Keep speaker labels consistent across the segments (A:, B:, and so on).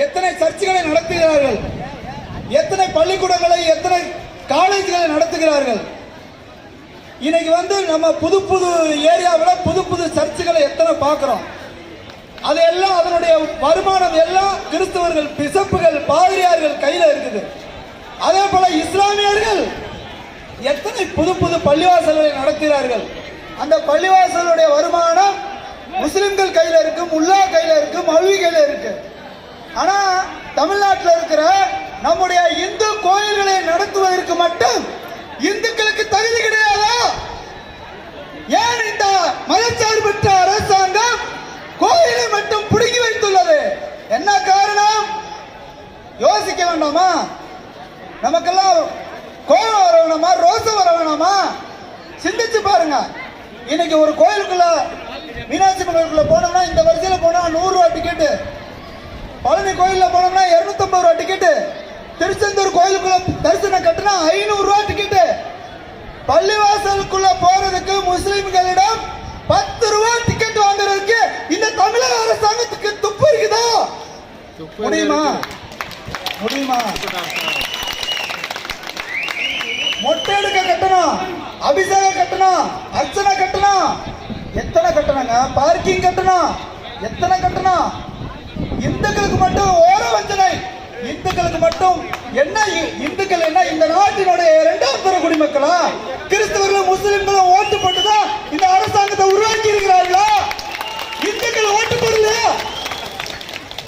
A: எத்தனை சர்ச்சுகளை நடத்துகிறார்கள், எத்தனை பள்ளிக்கூடங்களை, எத்தனை காலேஜ்களை நடத்துகிறார்கள். இன்னைக்கு நம்ம புது புது ஏரியாவில் புது புது சர்ச்சுகளை எத்தனை பார்க்கிறோம். அதெல்லாம் அதனுடைய வருமானம் எல்லாம் கிறிஸ்தவர்கள், பிசப்புகள், பாதிரியார்கள் கையில இருக்குது. அதே போல இஸ்லாமியர்கள் எத்தனை புது புது பள்ளிவாசல்களை நடத்துகிறார்கள். அந்த பள்ளிவாசலுடைய வருமானம் முஸ்லிம்கள் கையில இருக்கு, முல்லா கையில இருக்கு, மௌலவி கையில இருக்கு. ஆனா தமிழ்நாட்டில் இருக்கிற நம்முடைய இந்து கோயில்களை நடத்துவதற்கு மட்டும் இந்துக்களுக்கு தகுதி கிடையாதா? ஏன் இந்த மதச்சார்பற்ற அரசாங்கம் கோயிலை மட்டும் பிடுங்கி வைத்துள்ளது? என்ன காரணம்? யோசிக்க வேண்டாமா? நமக்கெல்லாம் கோபம் வர வேணாமா? ரோசம் வர வேணாமா? சிந்திச்சு பாருங்க. இன்னைக்கு ஒரு கோயிலுக்குள்ள, மீனாட்சி கோயிலுக்குள்ள போனோம்னா இந்த வரிசையில் போனா 100 ரூபாய் டிக்கெட்டு, பழனி கோயில்ல போனோம்னா 250 ரூபாய் டிக்கெட்டு, திருச்செந்தூர் கோயிலுக்குள்ள தரிசனம் கட்டினா 500 ரூபாய் டிக்கெட்டு. பள்ளிவாசலுக்குள்ள போறதுக்கு முஸ்லிம்களிடம் 10 ரூபாய் டிக்கெட் வாங்குறதுக்கு இந்த தமிழக அரசாங்கத்துக்கு துப்பு இருக்குதா? முடியுமா? முடியுமா? மொட்டை எடுக்க கட்டணும், அபிஷேகம் கட்டணும், அர்ச்சனை கட்டணும், எத்தனை கட்டணங்க, பார்க்கிங் கட்டணும், எத்தனை கட்டணும். இந்துக்களுக்கு மட்டும் ஓர வஞ்சனை. இந்துக்களுக்கு மட்டும் என்ன? இந்துக்கள் என்ன இந்த நாட்டினுடைய 2ஆம் தர குடிமக்களா? கிறிஸ்தவர்களும் முஸ்லிம்களும் ஓட்டு போட்டுதான் இந்த அரசாங்கத்தை உருவாக்கி இருக்கிறார்களா? இந்துக்கள் ஓட்டு போடல.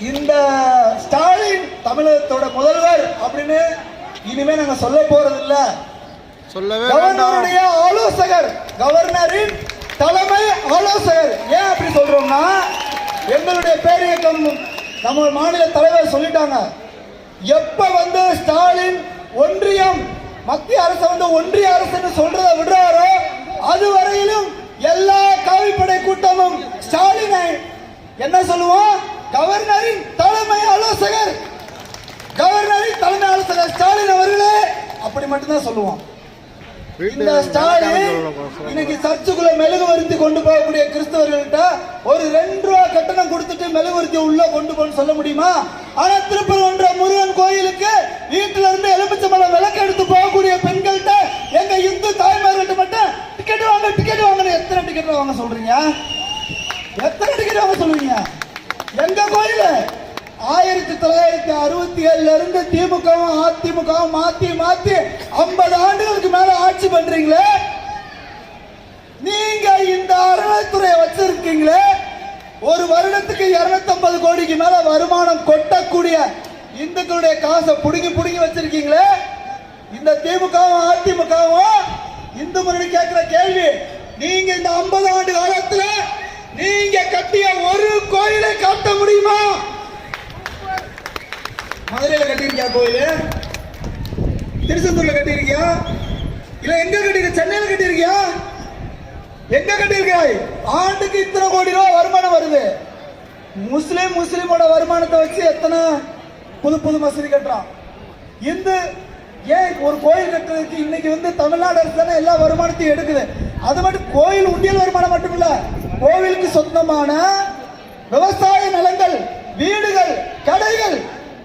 A: இந்த ஸ்டாலின் தமிழகத்தோட முதல்வர் அப்படின்னு இனிமே நாங்க சொல்ல போறது இல்ல. கவர்னருடைய ஆலோசகர், கவர்னரின் தலைமை ஆலோசகர். ஏன் அப்படி சொல்றோம்னா, எங்களுடைய பேரியக்கம் நம்ம மாநில தலைவர் சொல்லிட்டாங்க, எப்ப ஸ்டாலின் ஒன்றியம் மத்திய அரசு ஒன்றிய அரசு சொல்றதை விடுறாரோ அது வரையிலும் எல்லா காவிப்படை கூட்டமும் ஸ்டாலினை என்ன சொல்லுவோம்? கவர்னரின் தலைமை ஆலோசகர், கவர்னரின் தலைமை ஆலோசகர் ஸ்டாலின் அவர்களே, அப்படி மட்டும்தான் சொல்லுவோம். இந்த ஸ்டாலின் இன்னைக்கு சர்ச்சுக்குள்ள மெழுகுவர்த்தி கொண்டு போகக்கூடிய கிறிஸ்தவர்கள்ட்ட ஒரு 2 ரூபாய் கட்டணம் கொடுத்துட்டு மெழுகுவர்த்தி உள்ள கொண்டு போன்னு சொல்ல முடியுமா? ஆனா திருப்பரங்குன்ற முருகன் கோயிலுக்கு வீட்டுல இருந்து எலுமிச்சம்பழம் விளக்கு எடுத்து போகக்கூடிய பெண்கள்கிட்ட, எங்க இந்து தாய்மார்கள்ட்ட மட்டும் டிக்கெட் வாங்க, டிக்கெட் வாங்க. எத்தனை டிக்கெட் வாங்க சொல்றீங்க? எத்தனை டிக்கெட் வாங்க சொல்றீங்க? எங்க கோயில் 1967 இருந்து திமுகவும் அதிமுகவும் மாத்தி மாத்தி 50 ஆண்டுகளுக்கு மேல ஆட்சி பண்றீங்களே. நீங்க இந்த அறநிலைத்துறையை வச்சிருக்கீங்களே, ஒரு வருடத்துக்கு 250 கோடிக்கு மேல வருமானம் கொட்டக்கூடிய இந்துக்களுடைய காசை புடுங்கி புடுங்கி வச்சிருக்கீங்களே. இந்த திமுகவும் அதிமுகவும் இந்து முன்னணி கேட்கிற கேள்வி, நீங்க இந்த 50 ஆண்டு காலத்துல நீங்க கட்டிய ஒரு கோயிலை காட்ட முடியுமா? மதுரையில கட்டிருக்கியா கோயிலு? திருச்செந்தூர்ல கட்டிருக்கியா? இல்ல எங்க கட்டிருக்க? சென்னையில கட்டிருக்கியா? எங்க கட்டிருக்காய்? ஆண்டுக்கு இத்தனை கோடி ரூபாய் வருமானம் வருது. முஸ்லிமோட வருமானத்தை வச்சு எத்தனை புது புது மசூதி கட்டுறான். இந்து ஏன் ஒரு கோயில் கட்டுறதுக்கு இன்னைக்கு தமிழ்நாடு அரசு தானே எல்லா வருமானத்தையும் எடுக்குது. அது மட்டும் கோயில் உண்டியல் வருமானம் மட்டும் இல்ல, கோவிலுக்கு சொந்தமான விவசாய நிலங்கள், வீடுகள், கடைகள்.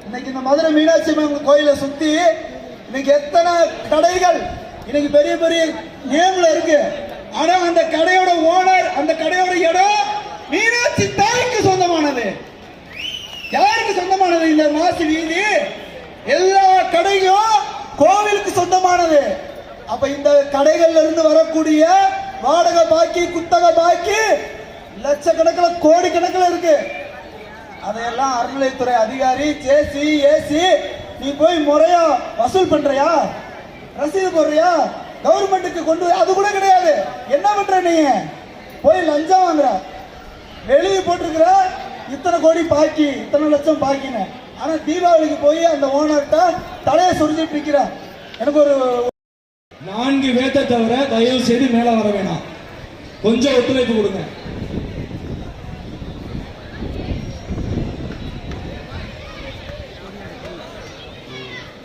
A: இன்னைக்கு இந்த மதுரை மீனாட்சி அம்மன் கோயிலை சுத்தி இன்னைக்கு எத்தனை கடைகள் இன்னைக்கு பெரிய பெரிய நேம்ல இருக்கு. ஆனா அந்த கடையோட ஓனர், அந்த கடையோட இடம் மீனாட்சி தாய்க்கு சொந்தமானது. யாருக்கு சொந்தமானது? இந்த மாசி வீதி எல்லா கடையும் கோவிலுக்கு சொந்தமானது. அப்ப இந்த கடைகள்ல இருந்து வரக்கூடிய வாடகை பாக்கி, குத்தகை பாக்கி லட்சக்கணக்கில் கோடிக்கணக்கில் இருக்கு. அதையெல்லாம் அறநிலைத்துறை அதிகாரி ஜேசி ஏசி நீ போய் முறையா வசூல் பண்றியா? ரசீது போடுறியா? கவர்மெண்ட்டுக்கு கொண்டு அது கூட கிடையாது. என்ன பண்ற? நீ போய் லஞ்சம் வாங்குற, எழுதி போட்டிருக்கிற இத்தனை கோடி பாக்கி, இத்தனை லட்சம் பாக்கின்னு. ஆனா தீபாவளிக்கு போய் அந்த ஓனர்கிட்ட தலையை சுரிஞ்சிட்டு நிக்கிற. எனக்கு ஒரு
B: 4 வேத்தை தவிர தயவு செய்து மேல வர வேணாம். கொஞ்சம் ஒத்துழைப்பு கொடுங்க.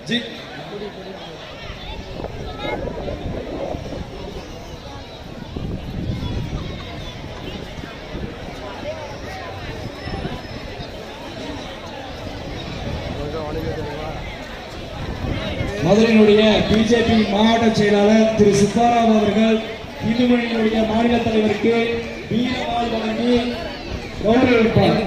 B: जी மதுரையினுடைய பிஜேபி மாவட்ட செயலாளர் திரு சித்தாராம் அவர்கள் இந்துமணியினுடைய மாநில தலைவருக்கு வீரவாள் வழங்கி கௌரவிப்பார்.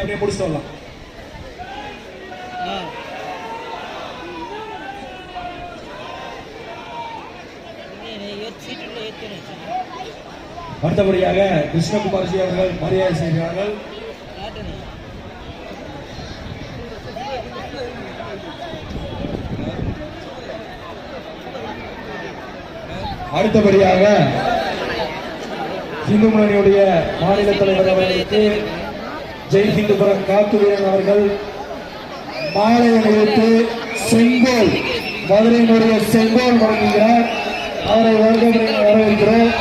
B: அப்படியே முடிச்சு வரலாம். அடுத்தபடியாக கிருஷ்ணகுமார்ஜி அவர்கள் மரியாதை செய்கிறார்கள். அடுத்தபடியாக இந்து முன்னணியுடைய மாநில தலைவர் அவர்களுக்கு ஜெய்ஹிந்துபுரம் காத்துவீரன் அவர்கள் மாலை அணிவித்து செங்கோல் மதுரையினுடைய செங்கோல் வழங்குகிறார். அவரை வரவேற்கிறோம்.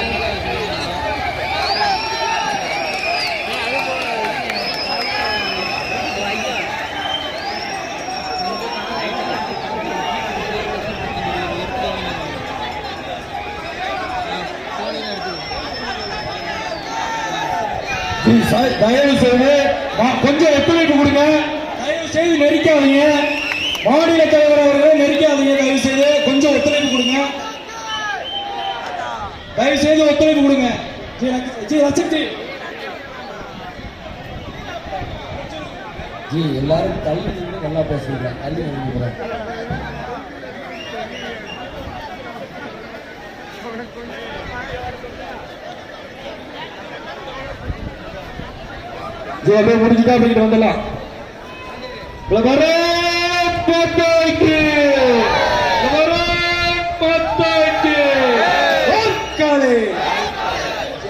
B: தயவு செய்து கொஞ்சம் ஒத்துழைப்பு கொடுங்க. தயவு செய்து நெரிக்காதீங்க. மாநில தலைவர் அவர்களை நெரிக்காதீங்க. தயவு செய்து கொஞ்சம் ஒத்துழைப்பு கொடுங்க. தயவு செய்து ஒத்துழைப்பு கொடுங்க. ஜி எல்லாரும் தள்ளி நல்லா பேசுறீங்க. தள்ளி நினைக்கிறேன். ஜி அப்படியே முடிச்சுட்டா அப்படிக்கிட்டு வந்துடலாம்.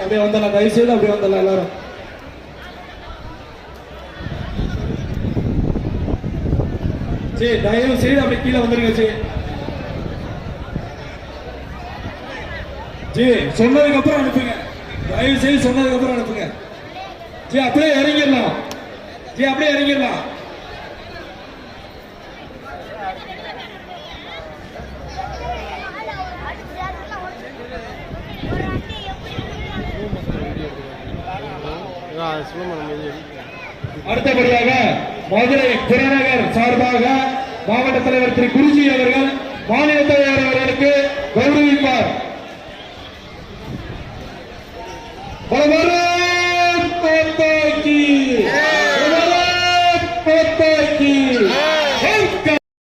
B: அப்படியே வந்துடலாம். தயவு செய்து அப்படியே வந்துடலாம் எல்லாரும். சரி தயவு செய்து அப்படி கீழே வந்துருங்க. ஜி சொன்னதுக்கு அப்புறம் அனுப்புங்க. தயவு செய்து சொன்னதுக்கு அப்புறம் அனுப்புங்க. ஜி அப்படியே இறங்கிடலாம். ஜி அப்படியே இறங்கிடலாம். அடுத்தபடியாக மதுரை புறநகர் சார்பாக மாவட்ட தலைவர் திரு குருஜி அவர்கள் மாநில தலைவர் அவர்களுக்கு கௌரவிப்பார்.